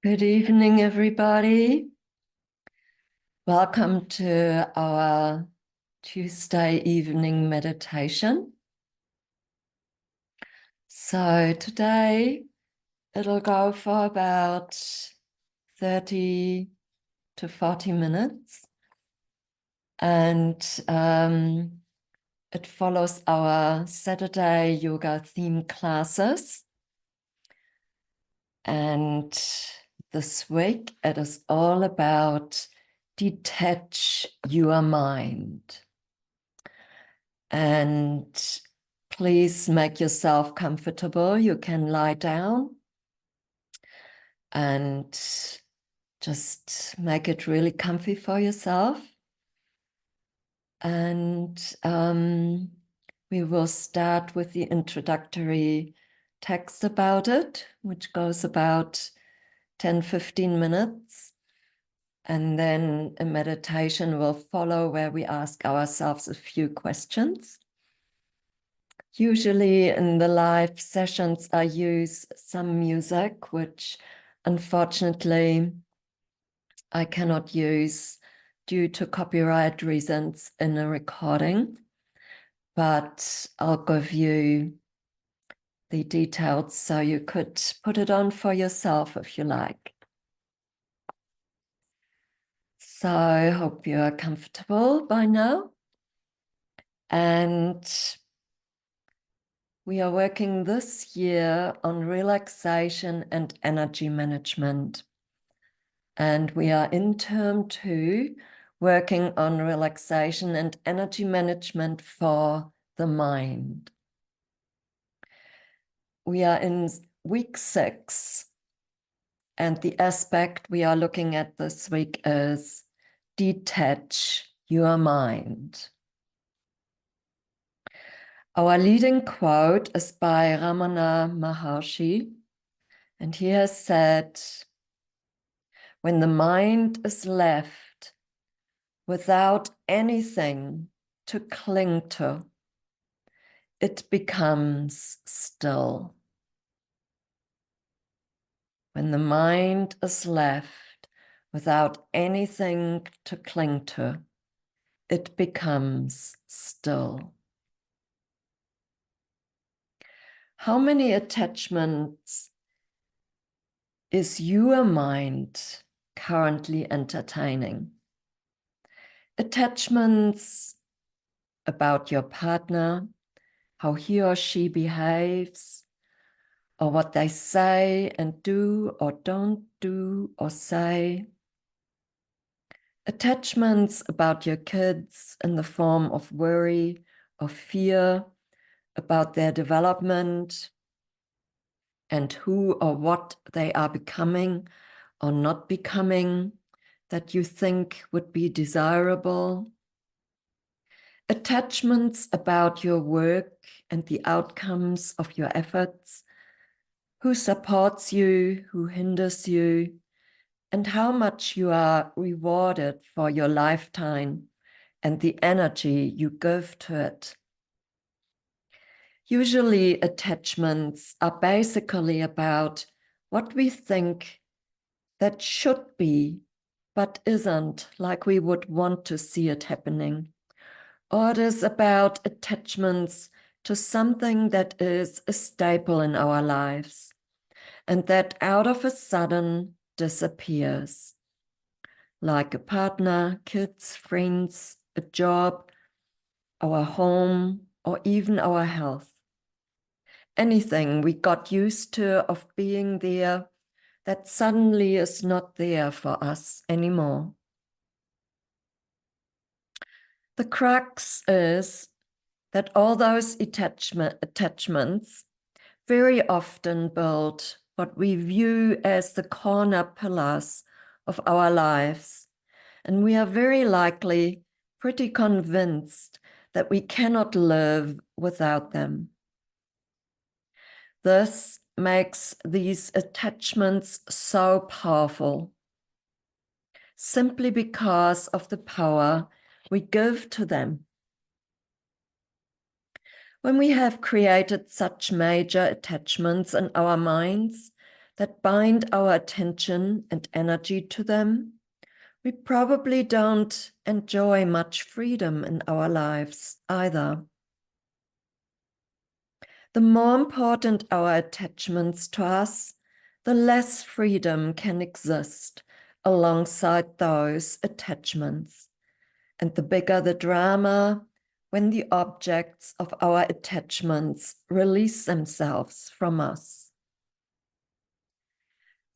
Good evening, everybody. Welcome to our Tuesday evening meditation. So today it'll go for about 30 to 40 minutes. And it follows our Saturday yoga theme classes. And this week it is all about detach your mind. And please make yourself comfortable. You can lie down and just make it really comfy for yourself. And we will start with the introductory text about it, which goes about 10-15 minutes. And then a meditation will follow where we ask ourselves a few questions. Usually in the live sessions, I use some music, which unfortunately I cannot use due to copyright reasons in a recording, but I'll give you the details so you could put it on for yourself if you like. So I hope you are comfortable by now. And we are working this year on relaxation and energy management. And we are in term 2, working on relaxation and energy management for the mind. We are in week 6. And the aspect we are looking at this week is detach your mind. Our leading quote is by Ramana Maharshi, and he has said, "When the mind is left without anything to cling to, it becomes still." When the mind is left without anything to cling to, it becomes still. How many attachments is your mind currently entertaining? Attachments about your partner, how he or she behaves, or what they say and do or don't do or say. Attachments about your kids in the form of worry or fear about their development and who or what they are becoming or not becoming that you think would be desirable. Attachments about your work and the outcomes of your efforts, who supports you, who hinders you, and how much you are rewarded for your lifetime and the energy you give to it. Usually attachments are basically about what we think that should be, but isn't, like we would want to see it happening. Or it is about attachments to something that is a staple in our lives and that out of a sudden disappears, like a partner, kids, friends, a job, our home, or even our health. Anything we got used to of being there that suddenly is not there for us anymore. The crux is that all those attachments very often build what we view as the corner pillars of our lives, and we are very likely pretty convinced that we cannot live without them. This makes these attachments so powerful, simply because of the power we give to them. When we have created such major attachments in our minds that bind our attention and energy to them, we probably don't enjoy much freedom in our lives either. The more important our attachments to us, the less freedom can exist alongside those attachments, and the bigger the drama when the objects of our attachments release themselves from us.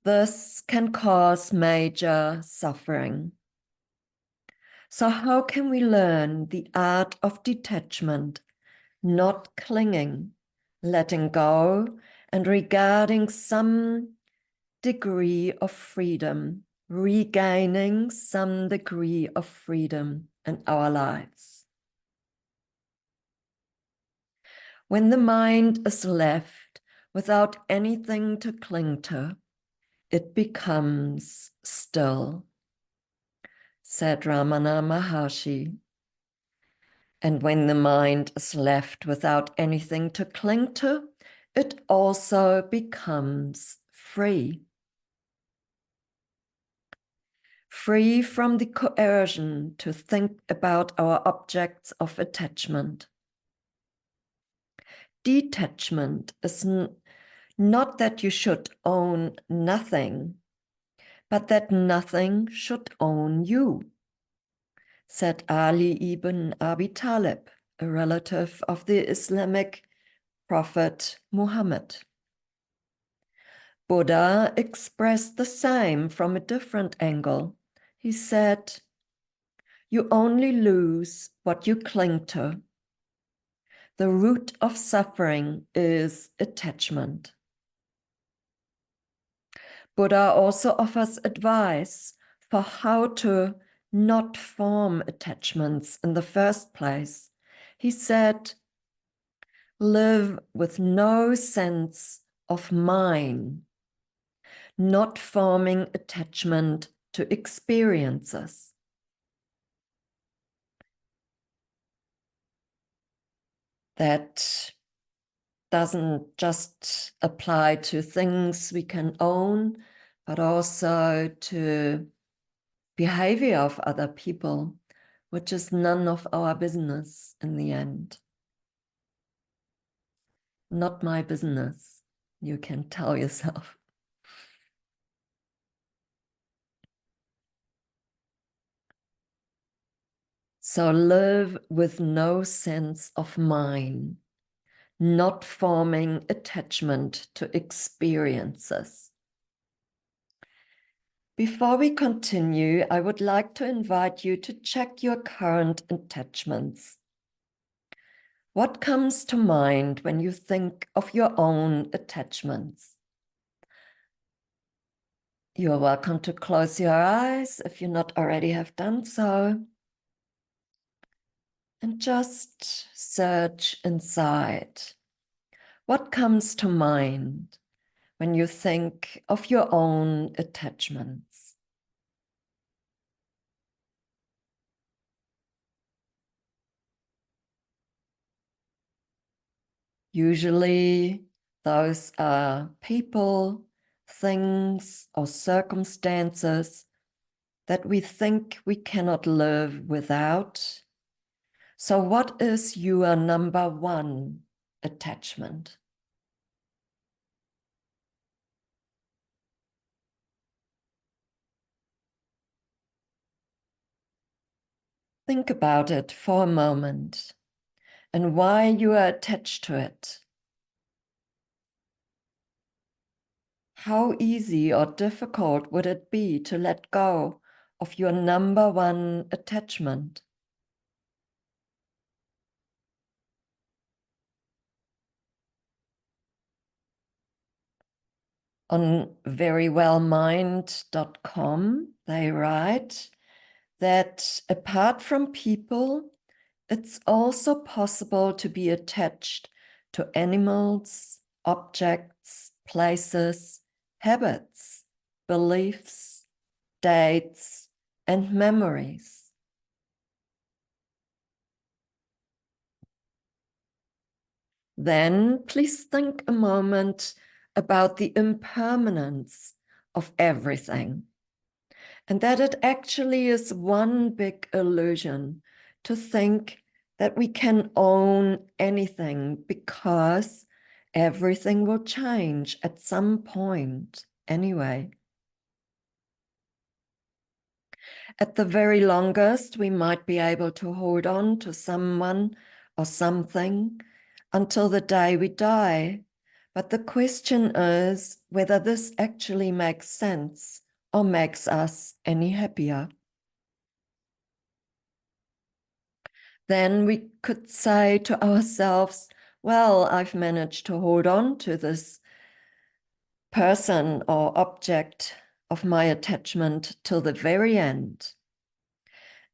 This can cause major suffering. So how can we learn the art of detachment, not clinging, letting go, and regarding some degree of freedom, regaining some degree of freedom in our lives? When the mind is left without anything to cling to, it becomes still, said Ramana Maharshi. And when the mind is left without anything to cling to, it also becomes free. Free from the coercion to think about our objects of attachment. Detachment is not that you should own nothing, but that nothing should own you, said Ali ibn Abi Talib, a relative of the Islamic prophet Muhammad. Buddha expressed the same from a different angle. He said, "You only lose what you cling to. The root of suffering is attachment." Buddha also offers advice for how to not form attachments in the first place. He said, "Live with no sense of mine, not forming attachment to experiences." That doesn't just apply to things we can own, but also to behavior of other people, which is none of our business in the end. Not my business, you can tell yourself. So live with no sense of mine, not forming attachment to experiences. Before we continue, I would like to invite you to check your current attachments. What comes to mind when you think of your own attachments? You're welcome to close your eyes if you not already have done so. And just search inside. What comes to mind when you think of your own attachments? Usually, those are people, things, or circumstances that we think we cannot live without. So, what is your number one attachment? Think about it for a moment and why you are attached to it. How easy or difficult would it be to let go of your number one attachment? On verywellmind.com, they write that apart from people, it's also possible to be attached to animals, objects, places, habits, beliefs, dates, and memories. Then please think a moment about the impermanence of everything, and that it actually is one big illusion to think that we can own anything, because everything will change at some point anyway. At the very longest, we might be able to hold on to someone or something until the day we die. But the question is whether this actually makes sense or makes us any happier. Then we could say to ourselves, well, I've managed to hold on to this person or object of my attachment till the very end.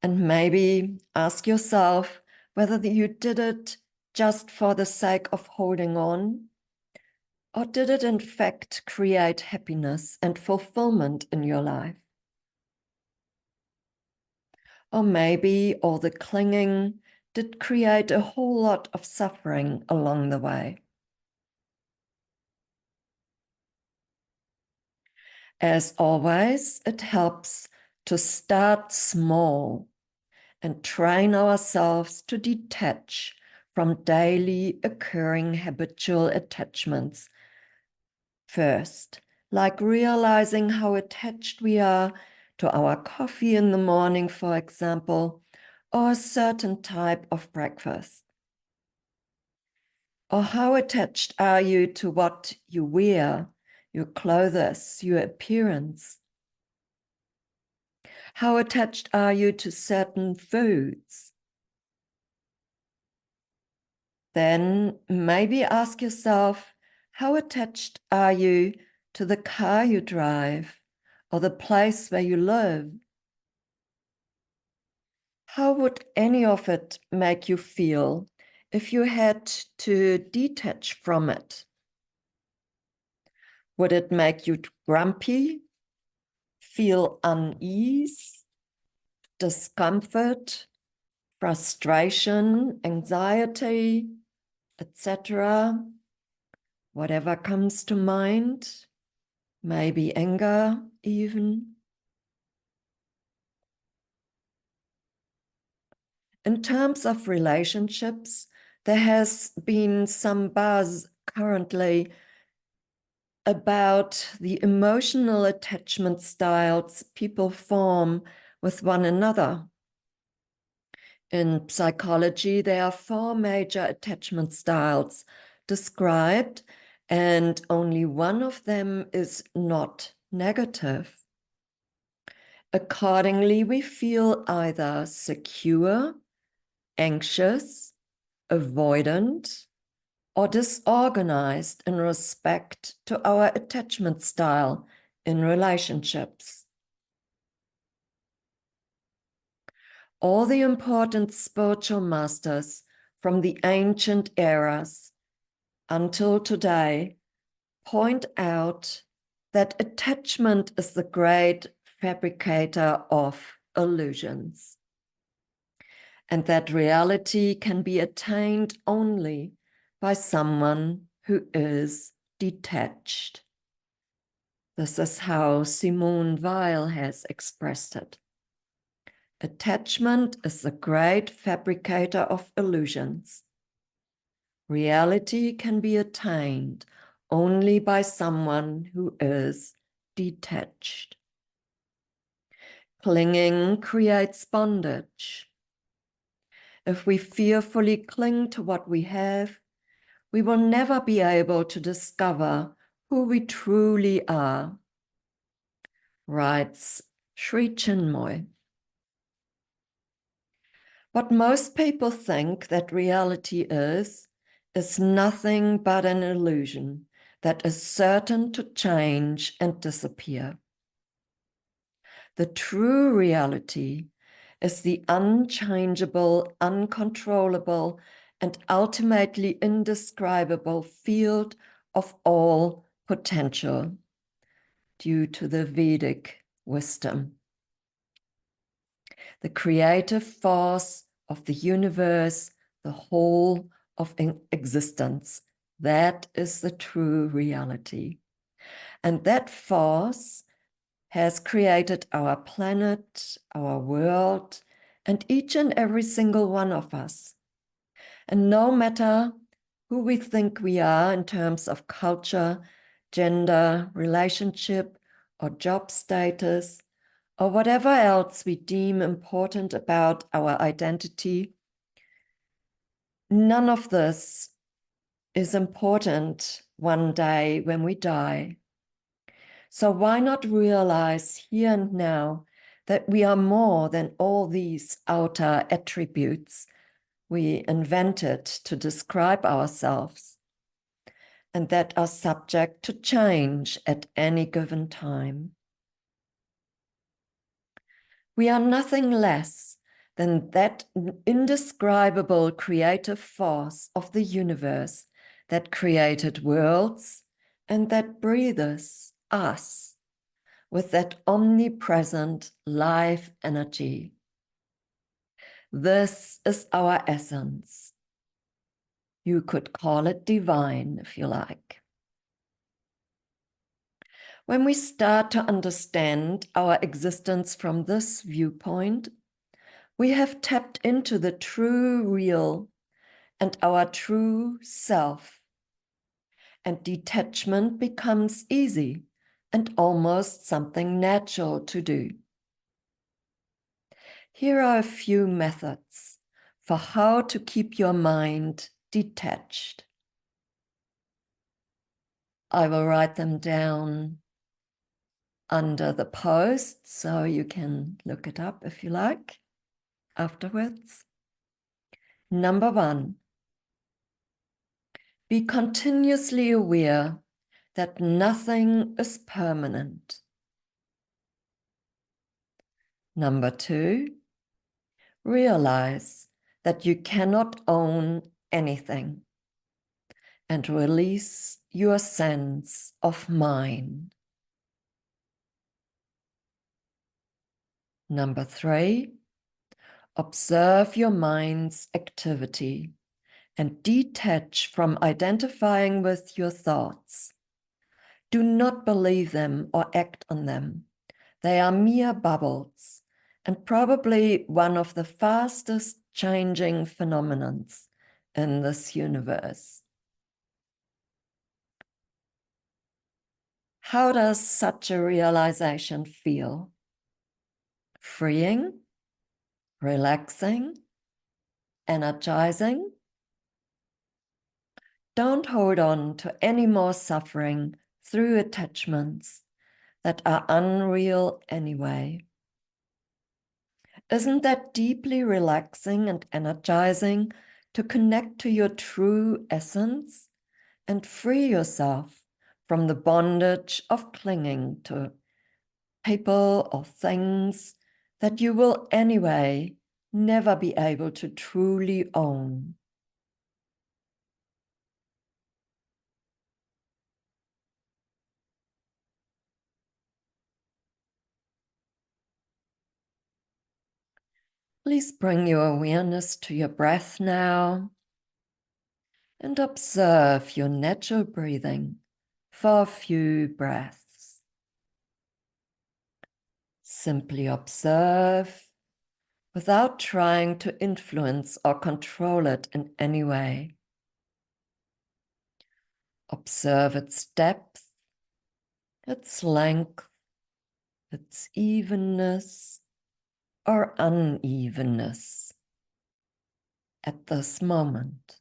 And maybe ask yourself whether you did it just for the sake of holding on, or did it in fact create happiness and fulfillment in your life? Or maybe all the clinging did create a whole lot of suffering along the way. As always, it helps to start small and train ourselves to detach from daily occurring habitual attachments first, like realizing how attached we are to our coffee in the morning, for example, or a certain type of breakfast. Or how attached are you to what you wear, your clothes, your appearance? How attached are you to certain foods? Then maybe ask yourself, how attached are you to the car you drive or the place where you live? How would any of it make you feel if you had to detach from it? Would it make you grumpy, feel unease, discomfort, frustration, anxiety, etc.? Whatever comes to mind, maybe anger even. In terms of relationships, there has been some buzz currently about the emotional attachment styles people form with one another. In psychology, there are 4 major attachment styles described, and only one of them is not negative. Accordingly, we feel either secure, anxious, avoidant, or disorganized in respect to our attachment style in relationships. All the important spiritual masters from the ancient eras until today point out that attachment is the great fabricator of illusions, and that reality can be attained only by someone who is detached. This is how Simone Weil has expressed it. Attachment is the great fabricator of illusions. Reality can be attained only by someone who is detached. Clinging creates bondage. If we fearfully cling to what we have, we will never be able to discover who we truly are, writes Sri Chinmoy. What most people think that reality is nothing but an illusion that is certain to change and disappear. The true reality is the unchangeable, uncontrollable, and ultimately indescribable field of all potential due to the Vedic wisdom. The creative force of the universe, the whole of existence, That is the true reality. And that force has created our planet, our world, and each and every single one of us. And no matter who we think we are in terms of culture, gender, relationship, or job status, or whatever else we deem important about our identity, none of this is important one day when we die. So why not realize here and now that we are more than all these outer attributes we invented to describe ourselves, and that are subject to change at any given time. We are nothing less than that indescribable creative force of the universe that created worlds and that breathes us with that omnipresent life energy. This is our essence. You could call it divine if you like. When we start to understand our existence from this viewpoint, we have tapped into the true real and our true self, and detachment becomes easy and almost something natural to do. Here are a few methods for how to keep your mind detached. I will write them down under the post so you can look it up if you like afterwards. Number 1, be continuously aware that nothing is permanent. Number 2, realize that you cannot own anything and release your sense of mine. Number 3, observe your mind's activity and detach from identifying with your thoughts. Do not believe them or act on them. They are mere bubbles and probably one of the fastest changing phenomena in this universe. How does such a realization feel? Freeing, relaxing, energizing? Don't hold on to any more suffering through attachments that are unreal anyway. Isn't that deeply relaxing and energizing to connect to your true essence and free yourself from the bondage of clinging to people or things that you will anyway never be able to truly own? Please bring your awareness to your breath now and observe your natural breathing for a few breaths. Simply observe without trying to influence or control it in any way. Observe its depth, its length, its evenness or unevenness at this moment.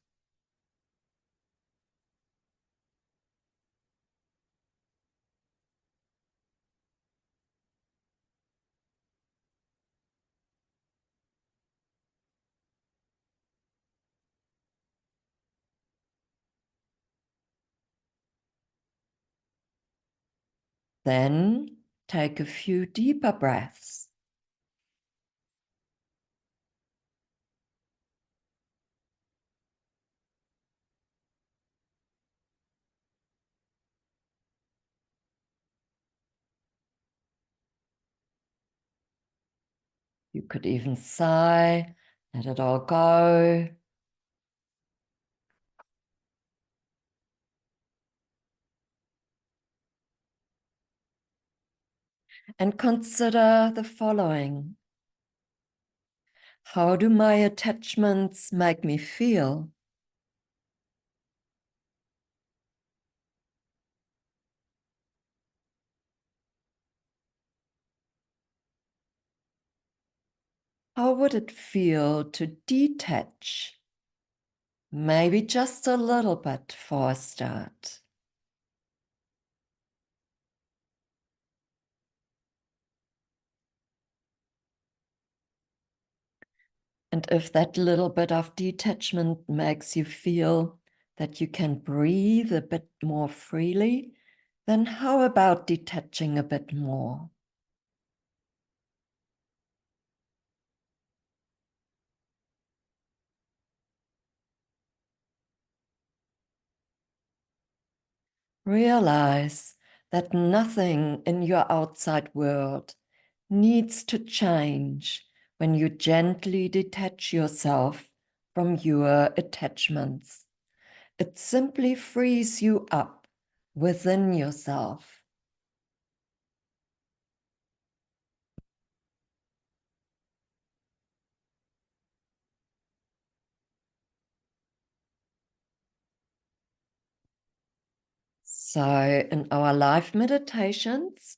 Then take a few deeper breaths. You could even sigh, let it all go. And consider the following. How do my attachments make me feel? How would it feel to detach? Maybe just a little bit for a start. And if that little bit of detachment makes you feel that you can breathe a bit more freely, then how about detaching a bit more? Realize that nothing in your outside world needs to change when you gently detach yourself from your attachments. It simply frees you up within yourself. So in our live meditations,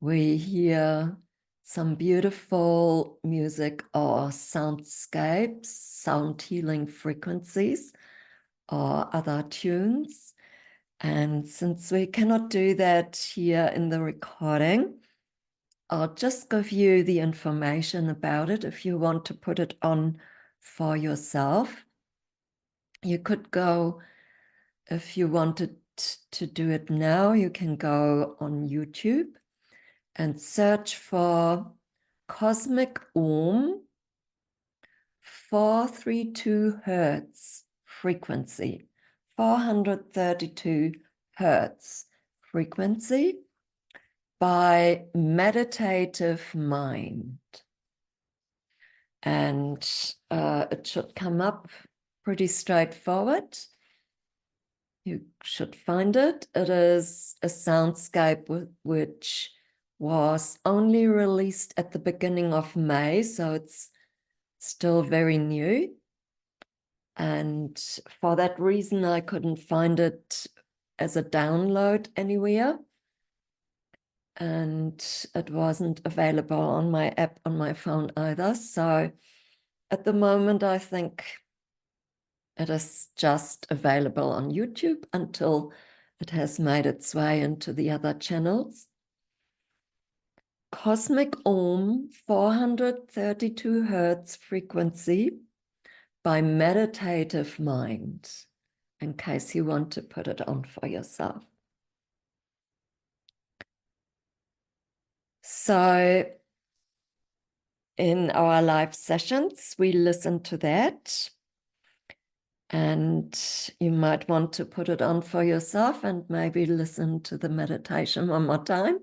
we hear some beautiful music or soundscapes, sound healing frequencies, or other tunes. And since we cannot do that here in the recording, I'll just give you the information about it if you want to put it on for yourself. You could go, if you wanted to do it now, you can go on YouTube and search for Cosmic Om 432 Hertz frequency, 432 Hertz frequency by Meditative Mind. And it should come up pretty straightforward. You should find it. It is a soundscape which was only released at the beginning of May, so it's still very new. And for that reason, I couldn't find it as a download anywhere. And it wasn't available on my app on my phone either. So at the moment, I think it is just available on YouTube until it has made its way into the other channels. Cosmic Om 432 Hertz frequency by Meditative Mind, in case you want to put it on for yourself. So in our live sessions, we listen to that. And you might want to put it on for yourself and maybe listen to the meditation one more time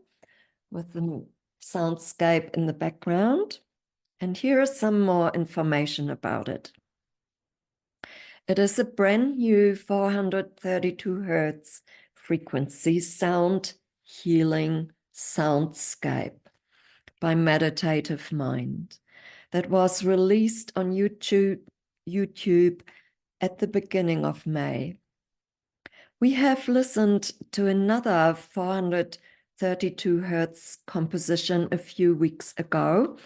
with the soundscape in the background. And here is some more information about it. It is a brand new 432 Hertz frequency sound healing soundscape by Meditative Mind that was released on YouTube at the beginning of May. We have listened to another 432 Hertz composition a few weeks ago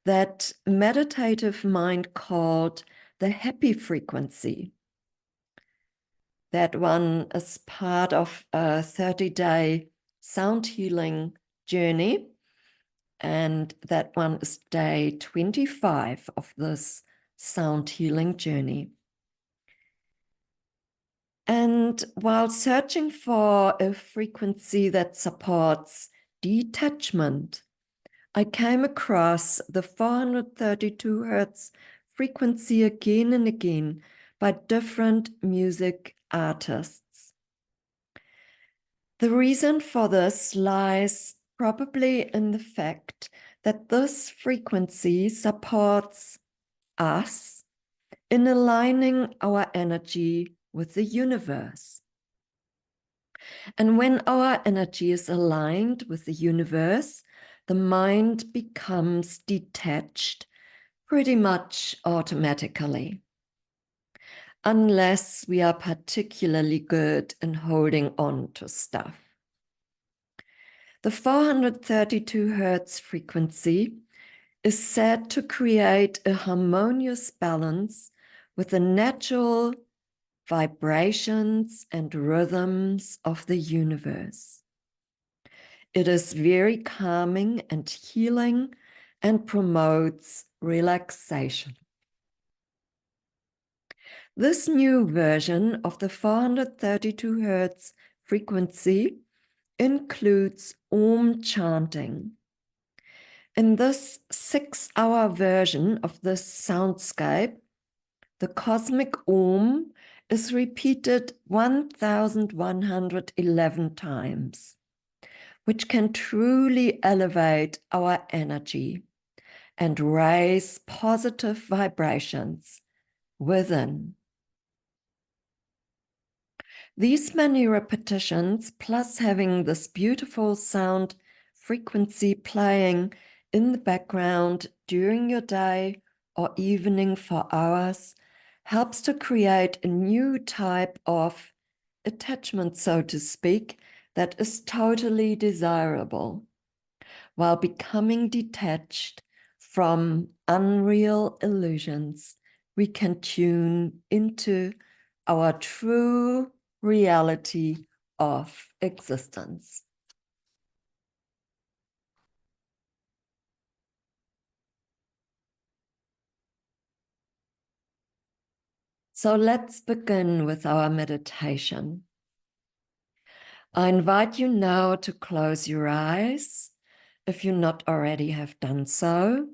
that Meditative Mind called the happy frequency. That one is part of a 30-day sound healing journey. And that one is day 25 of this sound healing journey. And while searching for a frequency that supports detachment, I came across the 432 Hertz frequency again and again by different music artists. The reason for this lies probably in the fact that this frequency supports us in aligning our energy with the universe. And when our energy is aligned with the universe, the mind becomes detached pretty much automatically, unless we are particularly good in holding on to stuff. The 432 Hertz frequency is said to create a harmonious balance with the natural vibrations and rhythms of the universe. It is very calming and healing and promotes relaxation. This new version of the 432 Hertz frequency includes Om chanting. In this 6-hour version of this soundscape, the cosmic Om is repeated 1,111 times, which can truly elevate our energy and raise positive vibrations within. These many repetitions, plus having this beautiful sound frequency playing in the background during your day or evening for hours, helps to create a new type of attachment, so to speak, that is totally desirable, while becoming detached from unreal illusions. We can tune into our true reality of existence. So let's begin with our meditation. I invite you now to close your eyes if you not already have done so,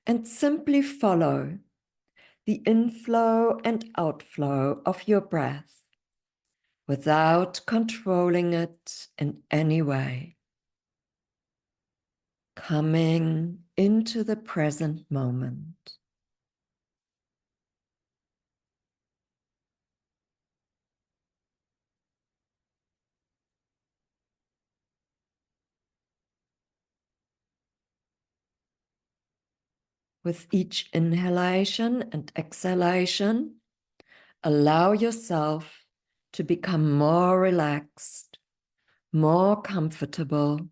and simply follow the inflow and outflow of your breath without controlling it in any way, coming into the present moment. With each inhalation and exhalation, allow yourself to become more relaxed, more comfortable,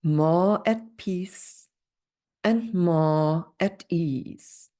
more at peace, and more at ease.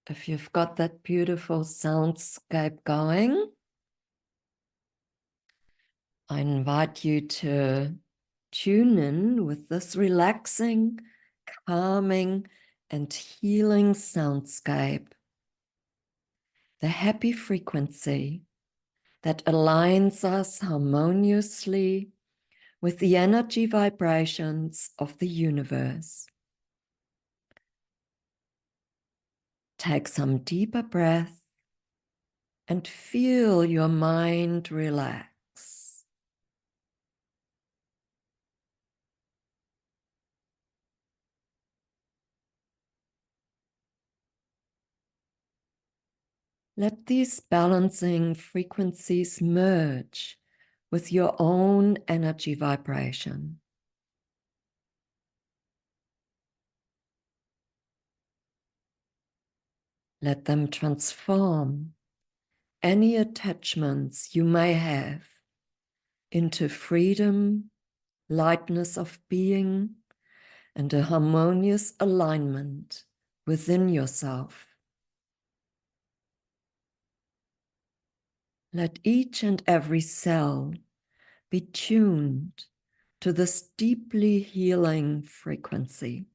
If you've got that beautiful soundscape going, I invite you to tune in with this relaxing, calming, and healing soundscape, the happy frequency that aligns us harmoniously with the energy vibrations of the universe. Take some deeper breath and feel your mind relax. Let these balancing frequencies merge with your own energy vibration. Let them transform any attachments you may have into freedom, lightness of being, and a harmonious alignment within yourself. Let each and every cell be tuned to this deeply healing frequency.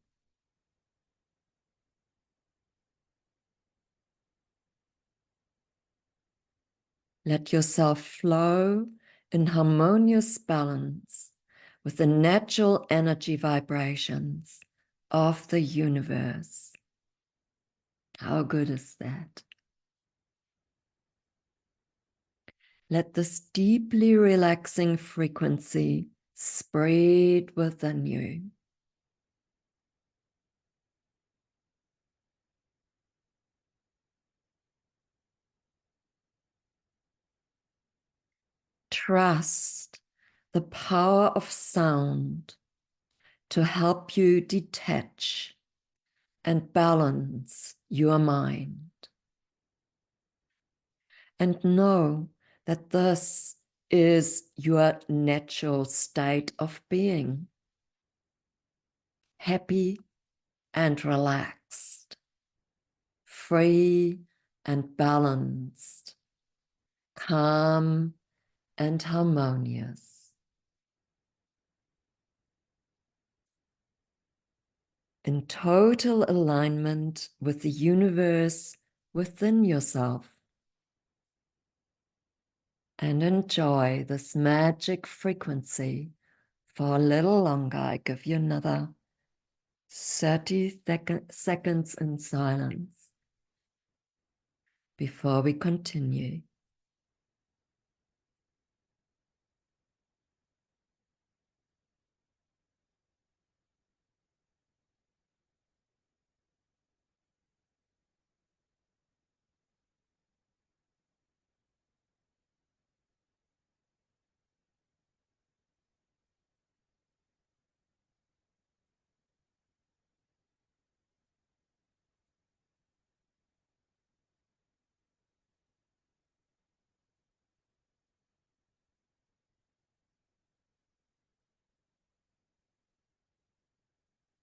Let yourself flow in harmonious balance with the natural energy vibrations of the universe. How good is that? Let this deeply relaxing frequency spread within you. Trust the power of sound to help you detach and balance your mind. And know that this is your natural state of being. Happy and relaxed, free and balanced, calm and harmonious. In total alignment with the universe within yourself. And enjoy this magic frequency for a little longer. I give you another 30 seconds in silence before we continue.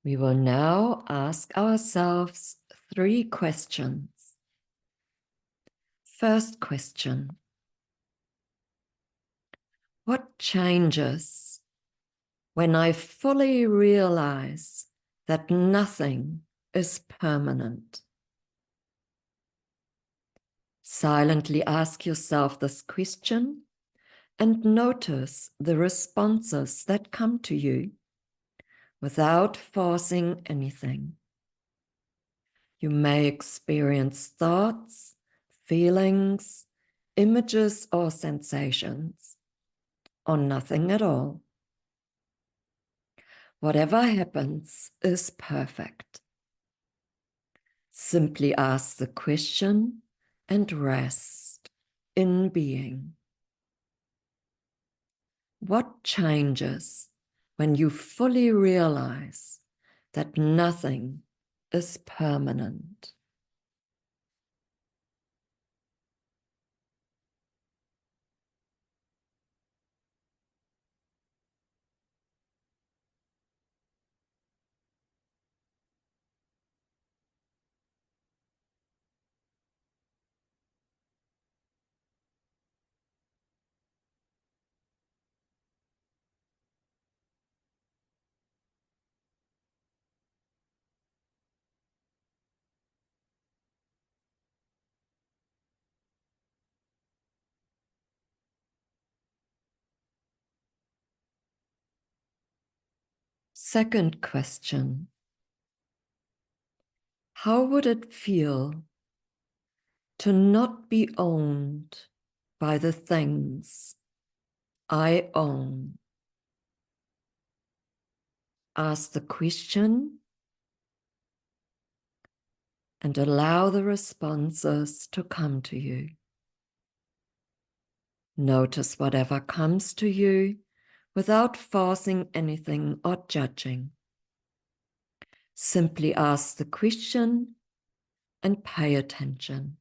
We will now ask ourselves 3 questions. First question: what changes when I fully realize that nothing is permanent? Silently ask yourself this question and notice the responses that come to you without forcing anything. You may experience thoughts, feelings, images, or sensations, or nothing at all. Whatever happens is perfect. Simply ask the question and rest in being. What changes when you fully realize that nothing is permanent? Second question: how would it feel to not be owned by the things I own? Ask the question and allow the responses to come to you. Notice whatever comes to you without forcing anything or judging. Simply ask the question and pay attention.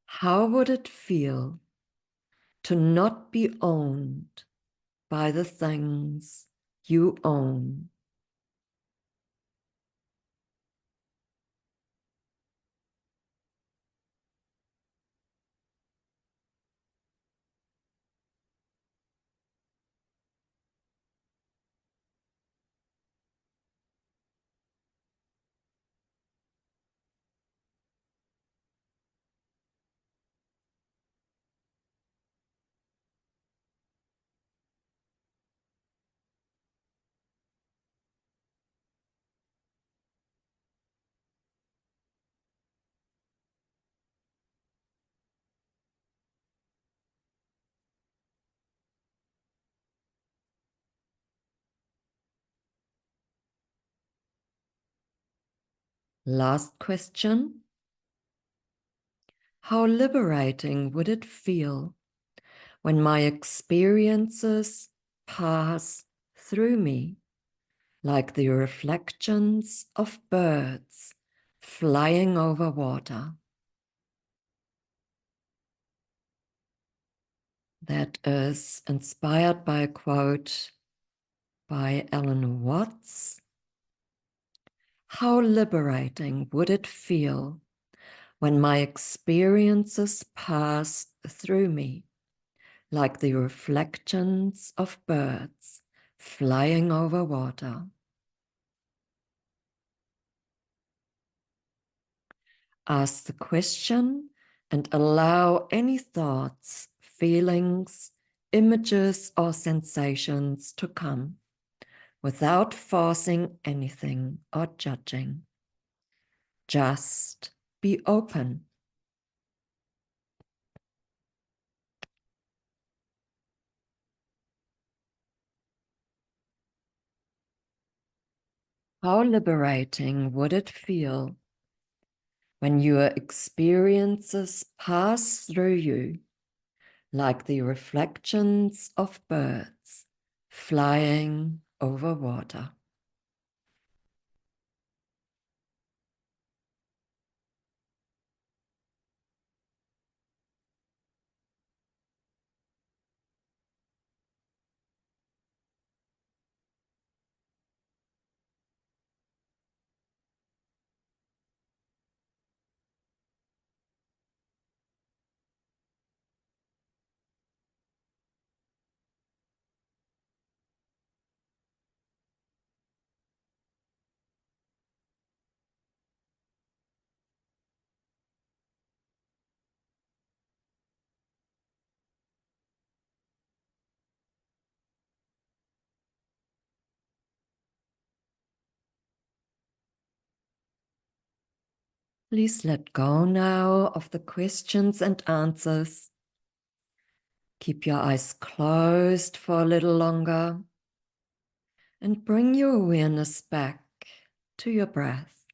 How would it feel to not be owned by the things you own? Last question. How liberating would it feel when my experiences pass through me like the reflections of birds flying over water? That is inspired by a quote by Alan Watts. How liberating would it feel when my experiences pass through me like the reflections of birds flying over water? Ask the question and allow any thoughts, feelings, images, or sensations to come without forcing anything or judging. Just be open. How liberating would it feel when your experiences pass through you like the reflections of birds flying over water? Please let go now of the questions and answers. Keep your eyes closed for a little longer and bring your awareness back to your breath,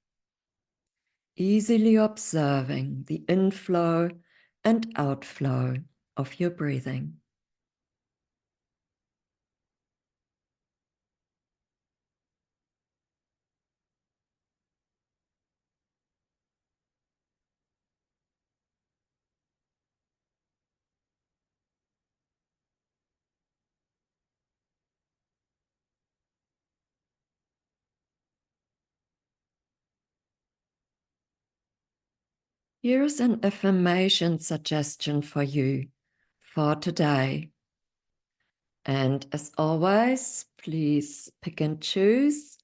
easily observing the inflow and outflow of your breathing. Here's an affirmation suggestion for you for today. And as always, please pick and choose.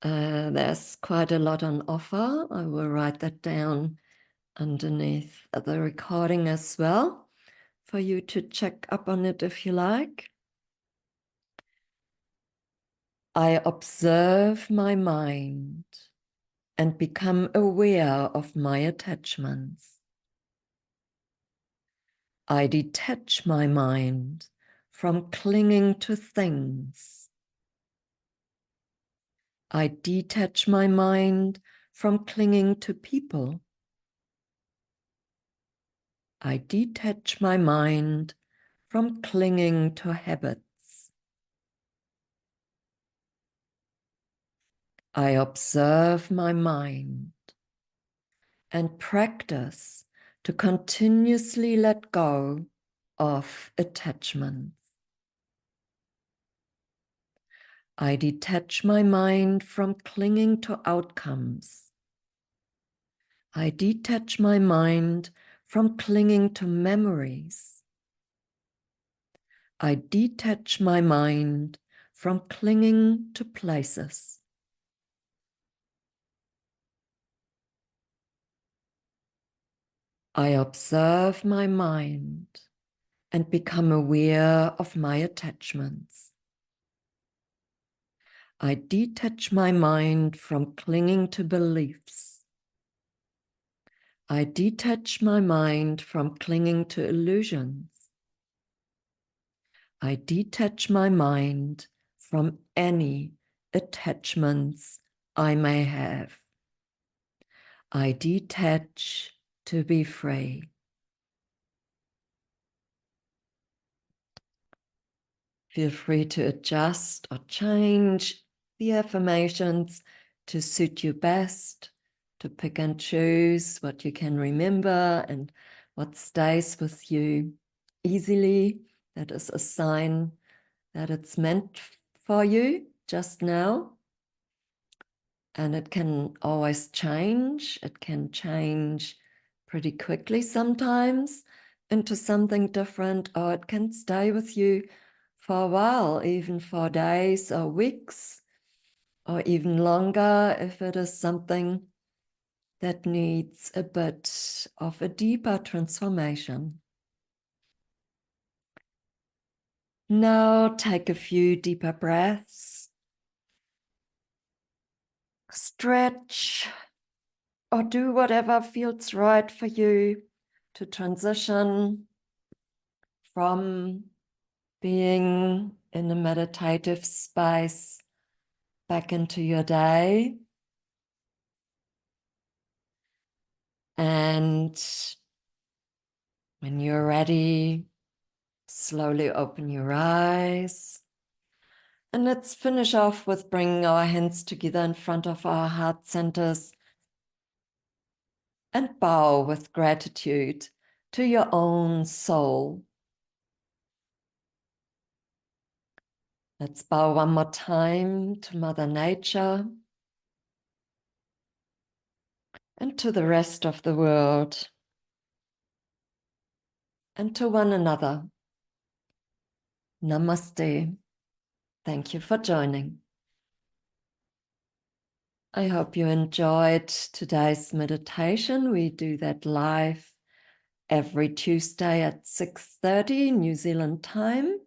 There's quite a lot on offer. I will write that down underneath the recording as well for you to check up on it if you like. I observe my mind and become aware of my attachments. I detach my mind from clinging to things. I detach my mind from clinging to people. I detach my mind from clinging to habits. I observe my mind and practice to continuously let go of attachments. I detach my mind from clinging to outcomes. I detach my mind from clinging to memories. I detach my mind from clinging to places. I observe my mind and become aware of my attachments. I detach my mind from clinging to beliefs. I detach my mind from clinging to illusions. I detach my mind from any attachments I may have. I detach to be free. Feel free to adjust or change the affirmations to suit you best, to pick and choose what you can remember and what stays with you easily. That is a sign that it's meant for you just now. And it can always change. It can change pretty quickly sometimes into something different, or it can stay with you for a while, even for days or weeks, or even longer if it is something that needs a bit of a deeper transformation. Now take a few deeper breaths. Stretch or do whatever feels right for you to transition from being in a meditative space back into your day. And when you're ready, slowly open your eyes. And let's finish off with bringing our hands together in front of our heart centers and bow with gratitude to your own soul. Let's bow one more time to Mother Nature and to the rest of the world and to one another. Namaste. Thank you for joining. I hope you enjoyed today's meditation. We do that live every Tuesday at 6:30 New Zealand time,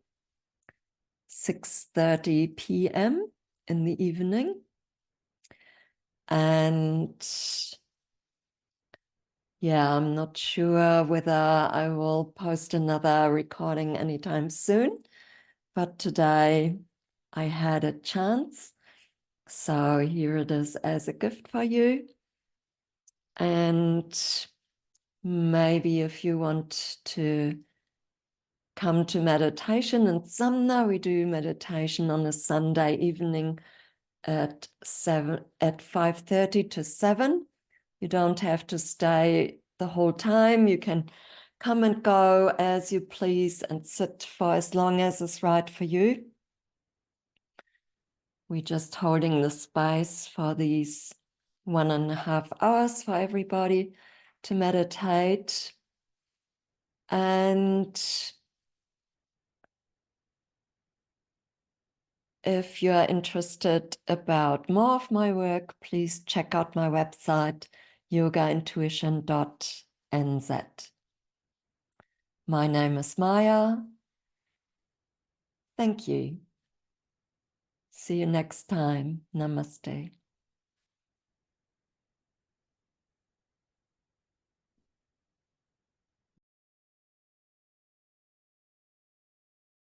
6:30 p.m. in the evening. And yeah, I'm not sure whether I will post another recording anytime soon, but today I had a chance. So here it is as a gift for you. And maybe if you want to come to meditation in Sumner, we do meditation on a Sunday evening at 5:30 to 7. You don't have to stay the whole time. You can come and go as you please and sit for as long as is right for you. We're just holding the space for these 1.5 hours for everybody to meditate. And if you are interested about more of my work, please check out my website, yogaintuition.nz. My name is Maja. Thank you. See you next time. Namaste.